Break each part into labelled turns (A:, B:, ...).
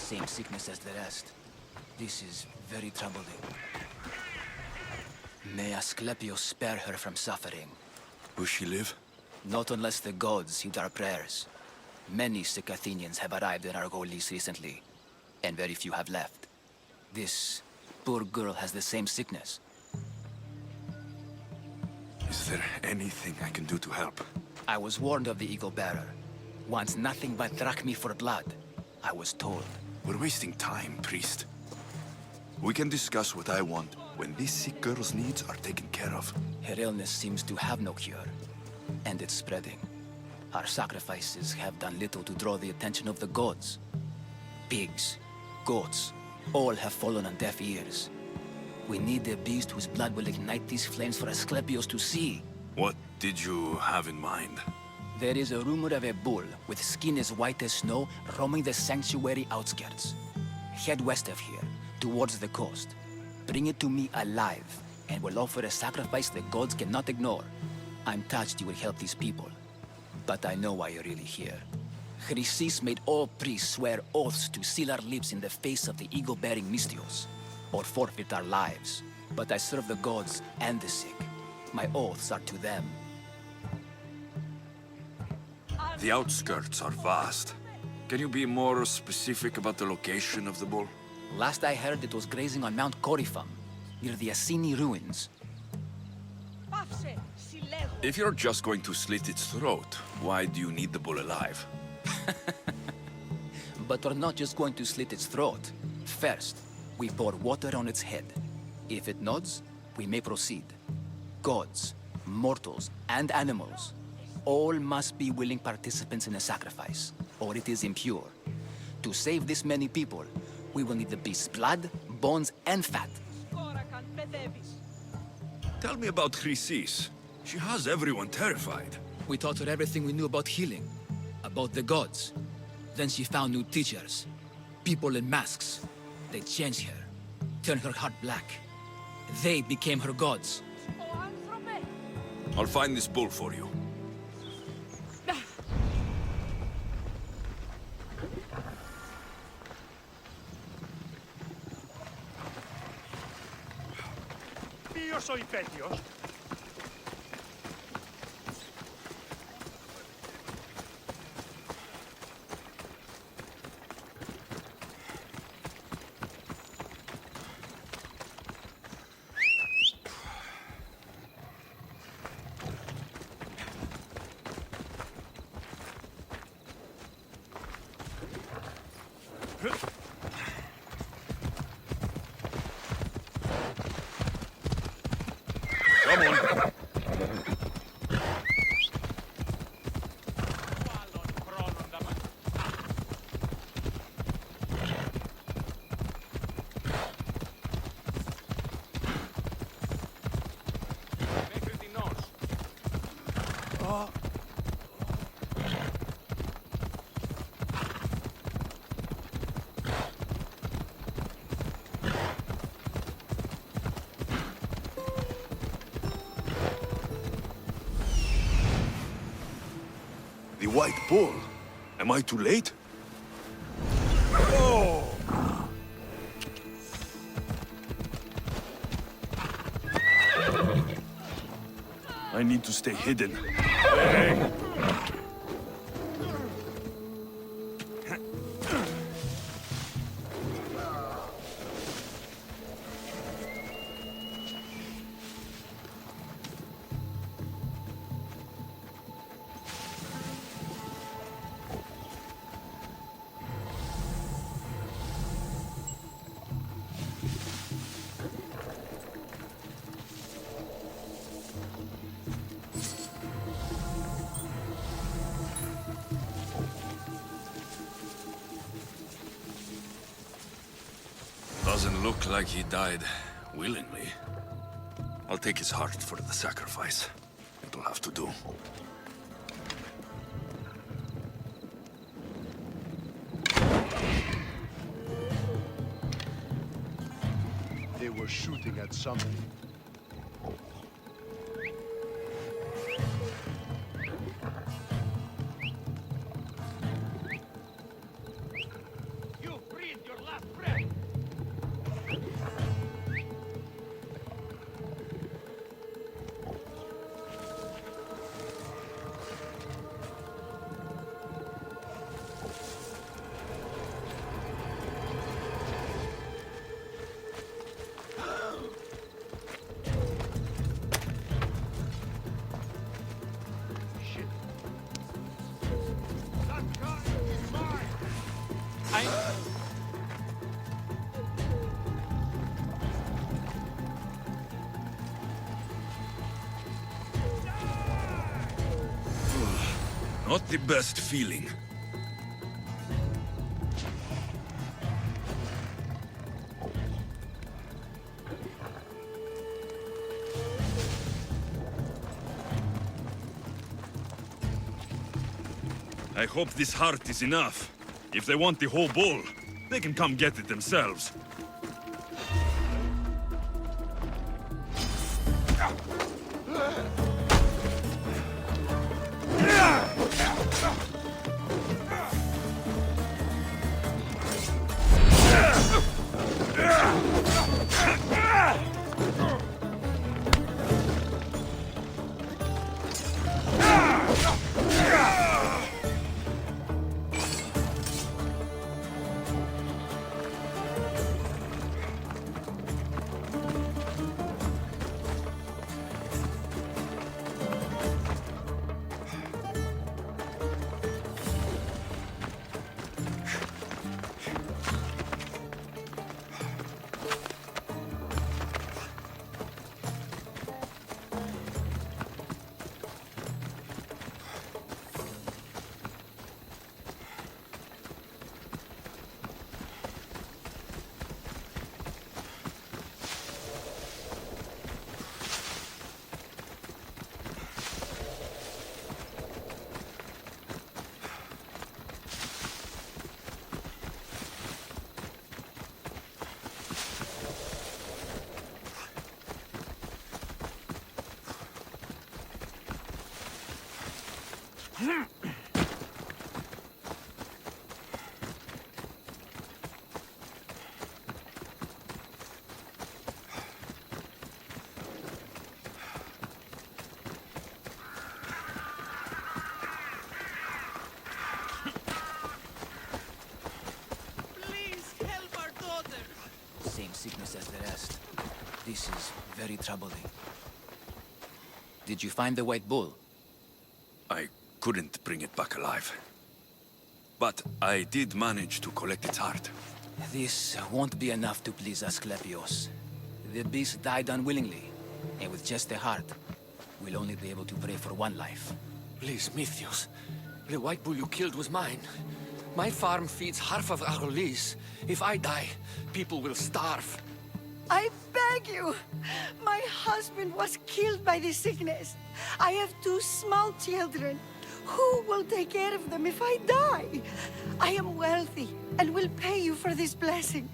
A: same sickness as the rest. This is very troubling. May Asclepios spare her from suffering.
B: Will she live?
A: Not unless the gods heed our prayers. Many sick Athenians have arrived in Argolis recently, and very few have left. This poor girl has the same sickness.
B: Is there anything I can do to help?
A: I was warned of the Eagle Bearer. Wants nothing but drachmi for blood. I was told.
B: We're wasting time, priest. We can discuss what I want when this sick girl's needs are taken care of.
A: Her illness seems to have no cure, and it's spreading. Our sacrifices have done little to draw the attention of the gods. Pigs, goats, all have fallen on deaf ears. We need a beast whose blood will ignite these flames for Asclepios to see.
B: What did you have in mind?
A: There is a rumor of a bull with skin as white as snow roaming the sanctuary outskirts. Head west of here, towards the coast. Bring it to me alive, and we'll offer a sacrifice the gods cannot ignore. I'm touched you will help these people, but I know why you're really here. Chrysis made all priests swear oaths to seal our lips in the face of the eagle-bearing Mystios, or forfeit our lives. But I serve the gods and the sick. My oaths are to them.
B: The outskirts are vast. Can you be more specific about the location of the bull?
A: Last I heard, it was grazing on Mount Coryphum, near the Assini ruins.
B: If you're just going to slit its throat, why do you need the bull alive?
A: But we're not just going to slit its throat. First, we pour water on its head. If it nods, we may proceed. Gods, mortals, and animals, all must be willing participants in a sacrifice, or it is impure. To save this many people, we will need the beast's blood, bones, and fat.
B: Tell me about Chrysis. She has everyone terrified.
A: We taught her everything we knew about healing, about the gods. Then she found new teachers, people in masks. They changed her, turned her heart black. They became her gods.
B: I'll find this bull for you.
C: Ποιος ο υπέτειος?
B: Come on. The white bull. Am I too late? Oh! I need to stay hidden. Hey! Doesn't look like he died willingly. I'll take his heart for the sacrifice. It'll have to do.
C: They were shooting at something. You freed
B: Not the best feeling. I hope this heart is enough. If they want the whole bowl, they can come get it themselves.
A: Same sickness as the rest. This is very troubling. Did you find the white bull?
B: I couldn't bring it back alive. But I did manage to collect its heart.
A: This won't be enough to please Asclepios. The beast died unwillingly, and with just the heart, we'll only be able to pray for one life.
D: Please, Mythios. The white bull you killed was mine. My farm feeds half of Agolis. If I die, people will starve.
E: I beg you! My husband was killed by this sickness. I have 2 small children. Who will take care of them if I die? I am wealthy and will pay you for this blessing.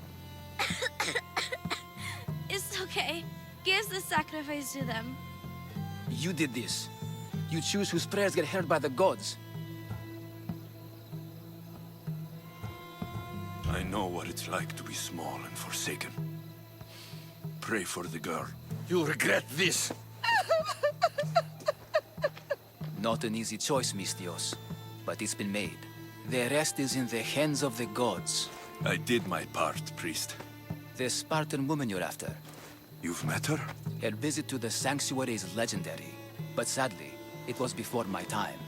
F: It's okay. Give the sacrifice to them.
A: You did this. You choose whose prayers get heard by the gods.
B: I know what it's like to be small and forsaken. Pray for the girl.
D: You'll regret this.
A: Not an easy choice, Mystios, but it's been made. The rest is in the hands of the gods.
B: I did my part, priest.
A: The Spartan woman you're after.
B: You've met her?
A: Her visit to the sanctuary is legendary, but sadly, it was before my time.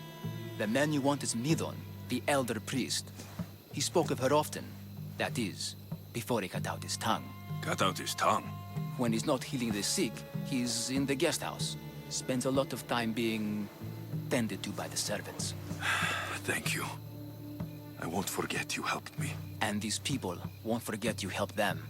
A: The man you want is Midon, the elder priest. He spoke of her often. That is, before he cut out his tongue.
B: Cut out his tongue?
A: When he's not healing the sick, he's in the guest house. Spends a lot of time being tended to by the servants.
B: Thank you. I won't forget you helped me.
A: And these people won't forget you helped them.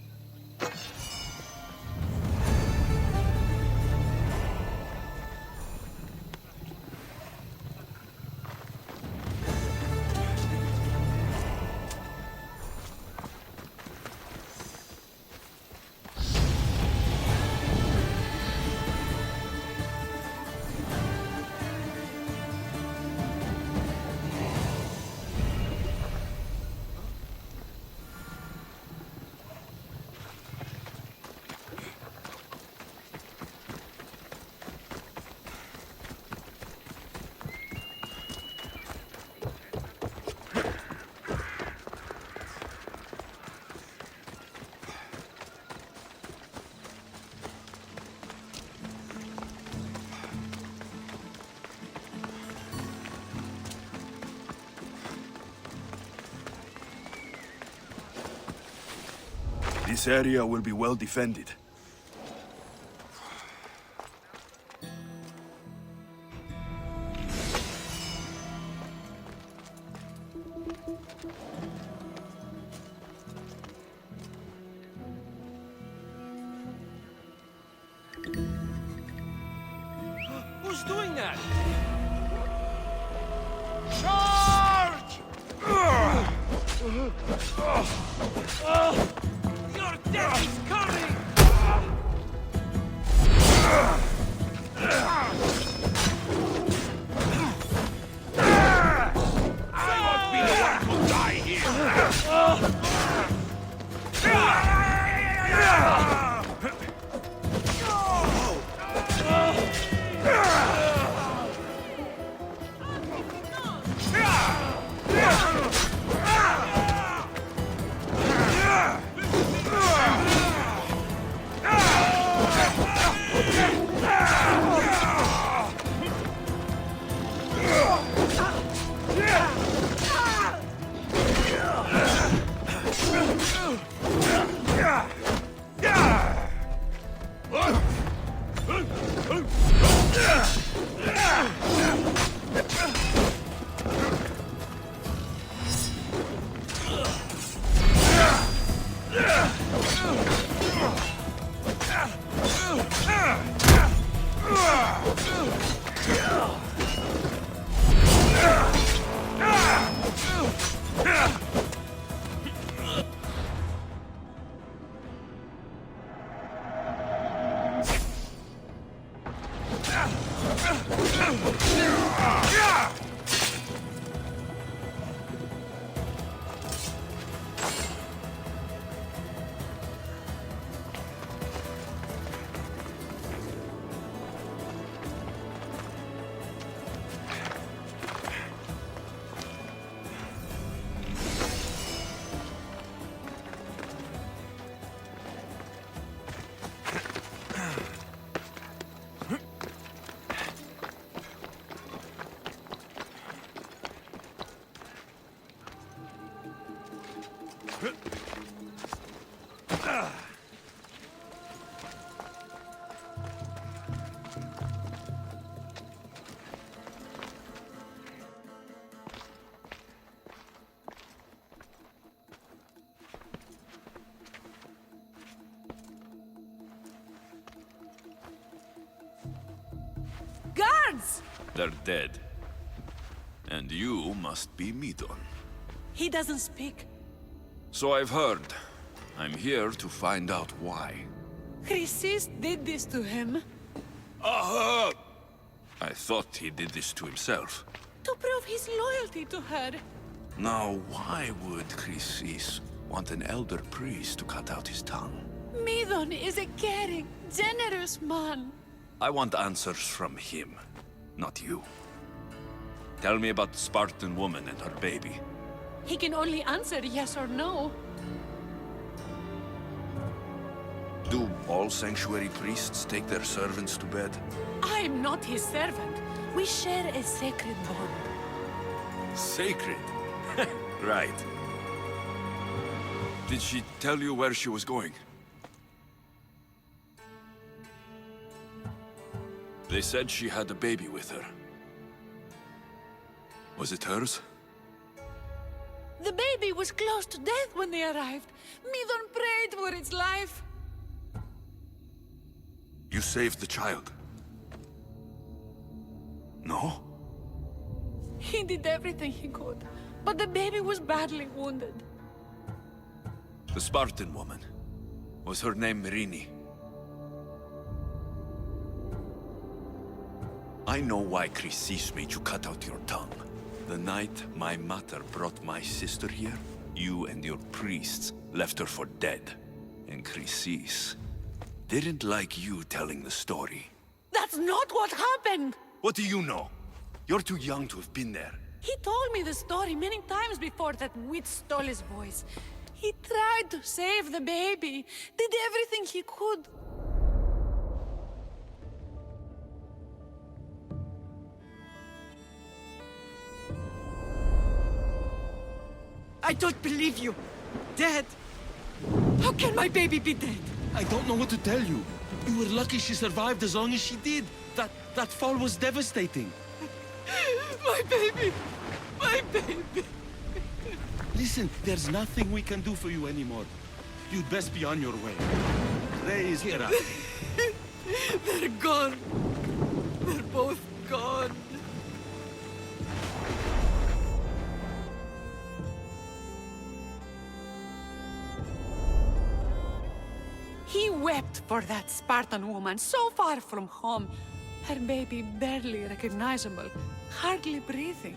C: This area will be well defended.
D: Your death is coming! I won't be the one to die here!
E: Guards!
B: They're dead. And you must be Midon.
E: He doesn't speak.
B: So I've heard. I'm here to find out why.
E: Chrysis did this to him.
B: I thought he did this to himself.
E: To prove his loyalty to her.
B: Now, why would Chrysis want an elder priest to cut out his tongue?
E: Midon is a caring, generous man.
B: I want answers from him, not you. Tell me about the Spartan woman and her baby.
E: He can only answer yes or no.
B: Do all sanctuary priests take their servants to bed?
E: I'm not his servant. We share a sacred bond.
B: Sacred? Right. Did she tell you where she was going? They said she had a baby with her. Was it hers?
E: The baby was close to death when they arrived. Midon prayed for its life.
B: You saved the child? No?
E: He did everything he could, but the baby was badly wounded.
B: The Spartan woman. Was her name Rini? I know why Chrysis made you cut out your tongue. The night my mother brought my sister here, you and your priests left her for dead. And Chrysis didn't like you telling the story.
E: That's not what happened!
B: What do you know? You're too young to have been there.
E: He told me the story many times before that witch stole his voice. He tried to save the baby, did everything he could. I don't believe you. Dead? How can my baby be dead?
G: I don't know what to tell you. You were lucky she survived as long as she did. That fall was devastating.
E: My baby! My baby!
G: Listen, there's nothing we can do for you anymore. You'd best be on your way. Praise Hera.
E: They're gone. They're both gone.
H: wept for that Spartan woman so far from home. Her baby barely recognizable, hardly breathing.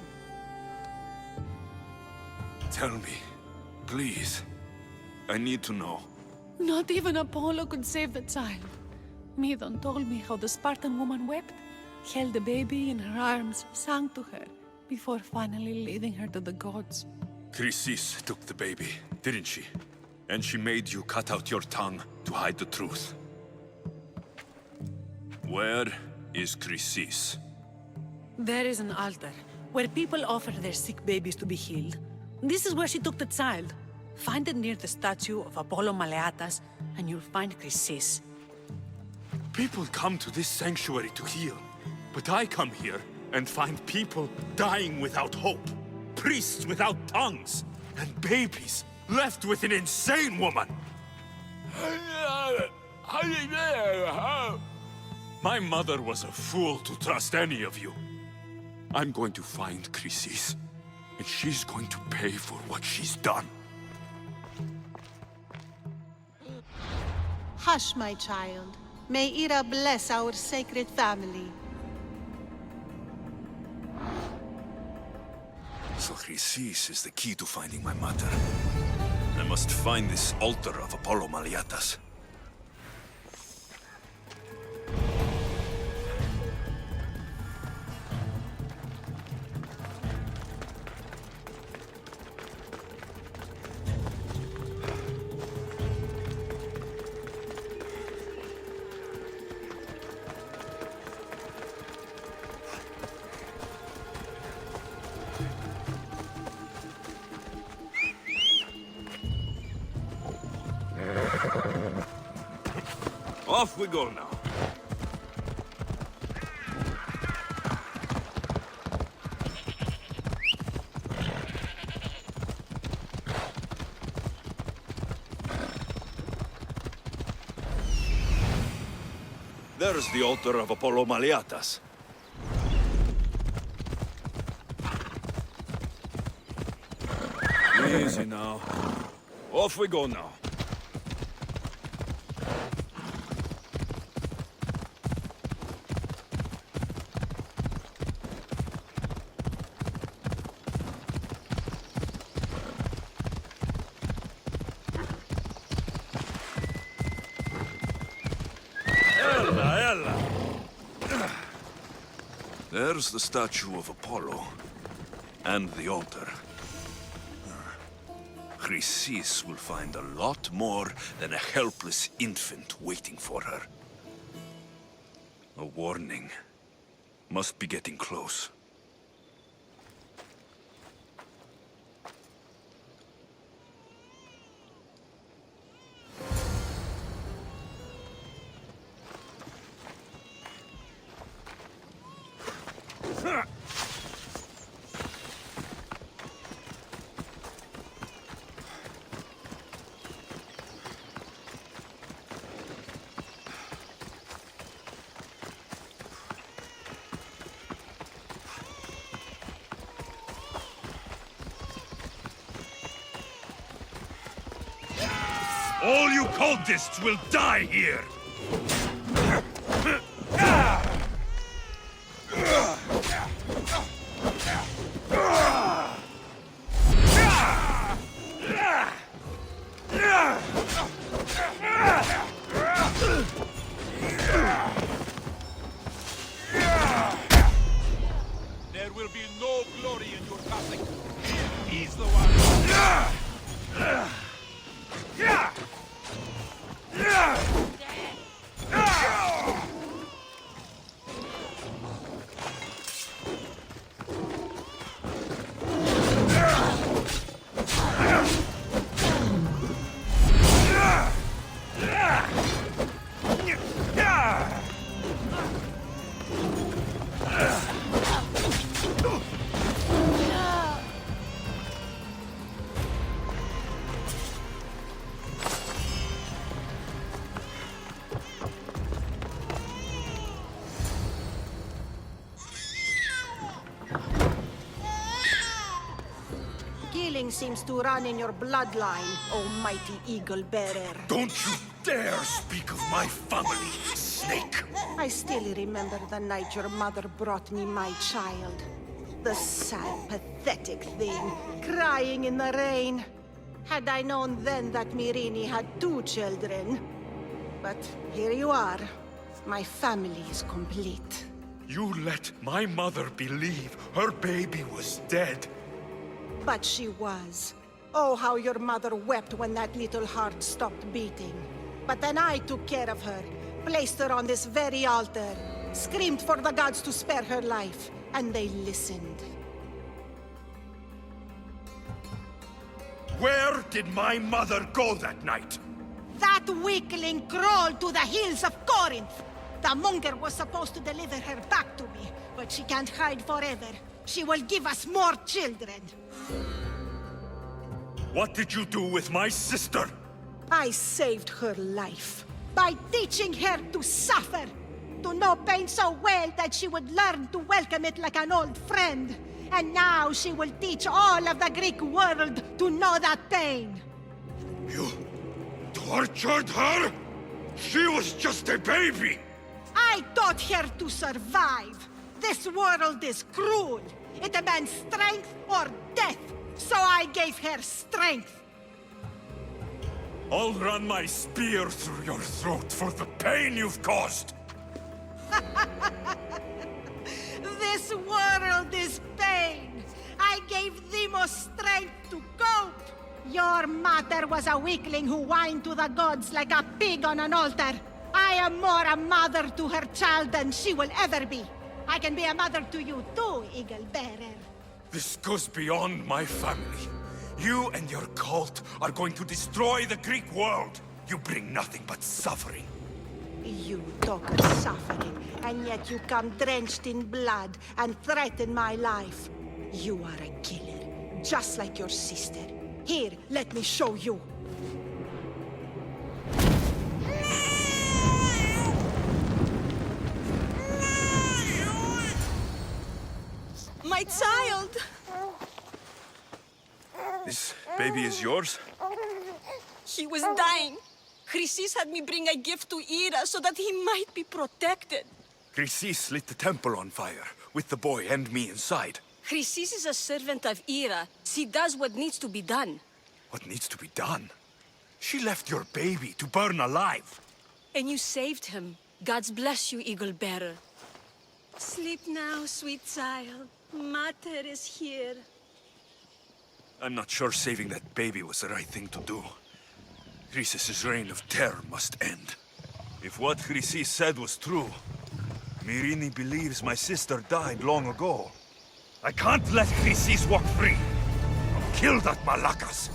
B: Tell me, please. I need to know.
H: Not even Apollo could save the child. Medon told me how the Spartan woman wept, held the baby in her arms, sang to her, before finally leading her to the gods.
B: Chrysis took the baby, didn't she? And she made you cut out your tongue to hide the truth. Where is Chrysis?
H: There is an altar, where people offer their sick babies to be healed. This is where she took the child. Find it near the statue of Apollo Maleatas, and you'll find Chrysis.
B: People come to this sanctuary to heal, but I come here and find people dying without hope, priests without tongues, and babies left with an insane woman. My mother was a fool to trust any of you. I'm going to find Chrysis, and she's going to pay for what she's done.
I: Hush, my child. May Ira bless our sacred family.
B: So Chrysis is the key to finding my mother. I must find this altar of Apollo Maleatas. Off we go now. There's the altar of Apollo Maleatas. Easy now. Off we go now. There's the statue of Apollo, and the altar. Chrysis will find a lot more than a helpless infant waiting for her. A warning. Must be getting close. All you cultists will die here!
J: There will be no glory in your passing. He's the one.
E: killing seems to run in your bloodline, oh mighty eagle bearer.
B: Don't you dare speak of my family, snake!
E: I still remember the night your mother brought me my child. The sad, pathetic thing, crying in the rain. Had I known then that Mirini had 2 children. But here you are. My family is complete.
B: You let my mother believe her baby was dead.
E: But she was. Oh, how your mother wept when that little heart stopped beating. But then I took care of her, placed her on this very altar, screamed for the gods to spare her life, and they listened.
B: Where did my mother go that night?
E: That weakling crawled to the hills of Corinth. The monger was supposed to deliver her back to me, but she can't hide forever. She will give us more children.
B: What did you do with my sister?
E: I saved her life by teaching her to suffer, to know pain so well that she would learn to welcome it like an old friend. And now she will teach all of the Greek world to know that pain.
B: You tortured her? She was just a baby!
E: I taught her to survive. This world is cruel. It demands strength or death. So I gave her strength.
B: I'll run my spear through your throat for the pain you've caused!
E: This world is pain. I gave Demos strength to cope. Your mother was a weakling who whined to the gods like a pig on an altar. I am more a mother to her child than she will ever be. I can be a mother to you too, Eagle Bearer.
B: This goes beyond my family. You and your cult are going to destroy the Greek world. You bring nothing but suffering.
E: You talk of suffering, and yet you come drenched in blood and threaten my life. You are a killer, just like your sister. Here, let me show you.
K: My child!
B: This baby is yours?
K: He was dying. Chrysis had me bring a gift to Ira so that he might be protected.
B: Chrysis lit the temple on fire, with the boy and me inside.
K: Chrysis is a servant of Ira. She does what needs to be done.
B: What needs to be done? She left your baby to burn alive.
K: And you saved him. Gods bless you, Eagle Bearer. Sleep now, sweet child. Mater is here.
B: I'm not sure saving that baby was the right thing to do. Chrysis' reign of terror must end. If what Chrysis said was true, Mirini believes my sister died long ago. I can't let Chrysis walk free. I'll kill that Malakas.